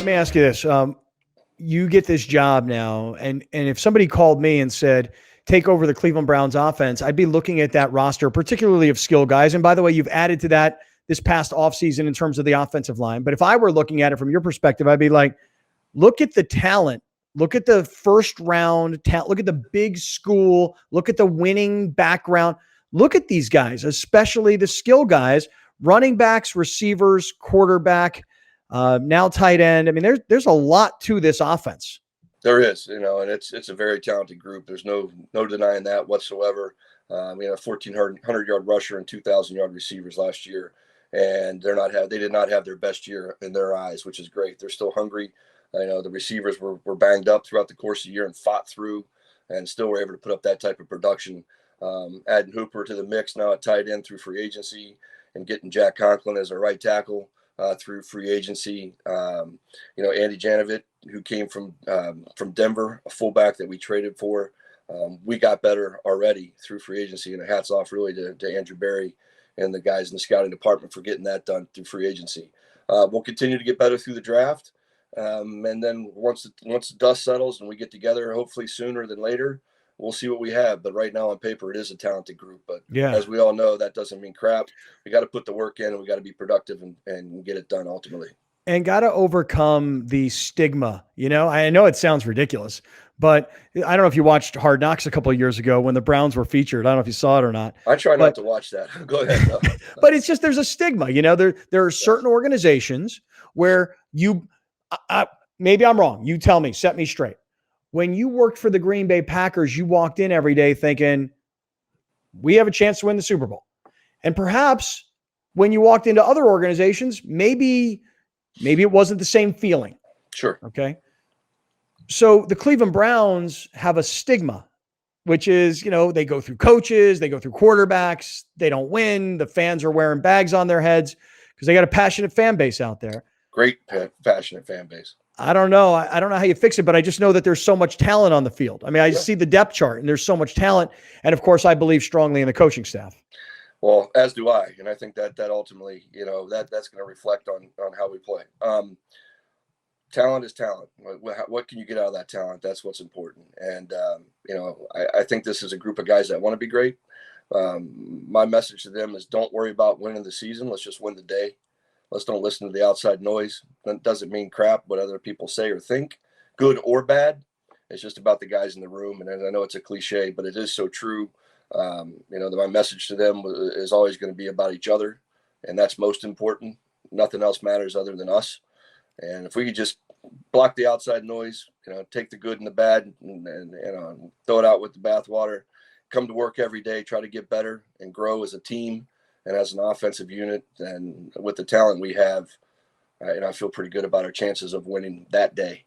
Let me ask you this. You get this job now, and if somebody called me and said, take over the Cleveland Browns offense, I'd be looking at that roster, particularly of skill guys. And by the way, you've added to that this past offseason in terms of the offensive line. But if I were looking at it from your perspective, I'd be like, look at the talent. Look at the first round talent. Look at the big school. Look at the winning background. Look at these guys, especially the skill guys, running backs, receivers, quarterback, now tight end. I mean, there's a lot to this offense. There is, and it's a very talented group. There's no denying that whatsoever. We had a 1,400-yard rusher and 2,000-yard receivers last year, and they did not have their best year in their eyes, which is great. They're still hungry. The receivers were banged up throughout the course of the year and fought through, and still were able to put up that type of production. Adding Hooper to the mix now at tight end through free agency, and getting Jack Conklin as a right tackle through free agency. Andy Janovich, who came from Denver, a fullback that we traded for. We got better already through free agency, and hats off really to Andrew Berry and the guys in the scouting department for getting that done through free agency. We'll continue to get better through the draft. And then once the dust settles and we get together, hopefully sooner than later, we'll see what we have. But right now on paper, it is a talented group. But as we all know, that doesn't mean crap. We got to put the work in, and we got to be productive and get it done ultimately. And got to overcome the stigma. I know it sounds ridiculous, but I don't know if you watched Hard Knocks a couple of years ago when the Browns were featured. I don't know if you saw it or not. I try not to watch that. Go ahead. No. But it's just, there's a stigma. There are certain organizations where maybe I'm wrong. You tell me, set me straight. When you worked for the Green Bay Packers, you walked in every day thinking, we have a chance to win the Super Bowl. And perhaps when you walked into other organizations, maybe it wasn't the same feeling. Sure. Okay. So the Cleveland Browns have a stigma, which is, they go through coaches, they go through quarterbacks, they don't win. The fans are wearing bags on their heads because they got a passionate fan base out there. Great passionate fan base. I don't know. I don't know how you fix it, but I just know that there's so much talent on the field. I mean, I see the depth chart and there's so much talent. And of course, I believe strongly in the coaching staff. Well, as do I. And I think that ultimately, that's going to reflect on how we play. Talent is talent. What can you get out of that talent? That's what's important. And, I think this is a group of guys that want to be great. My message to them is don't worry about winning the season. Let's just win the day. Let's don't listen to the outside noise. That doesn't mean crap what other people say or think, good or bad. It's just about the guys in the room. And I know it's a cliche, but it is so true. My message to them is always going to be about each other. And that's most important. Nothing else matters other than us. And if we could just block the outside noise, take the good and the bad and throw it out with the bathwater, come to work every day, try to get better and grow as a team and as an offensive unit, and with the talent we have, I feel pretty good about our chances of winning that day.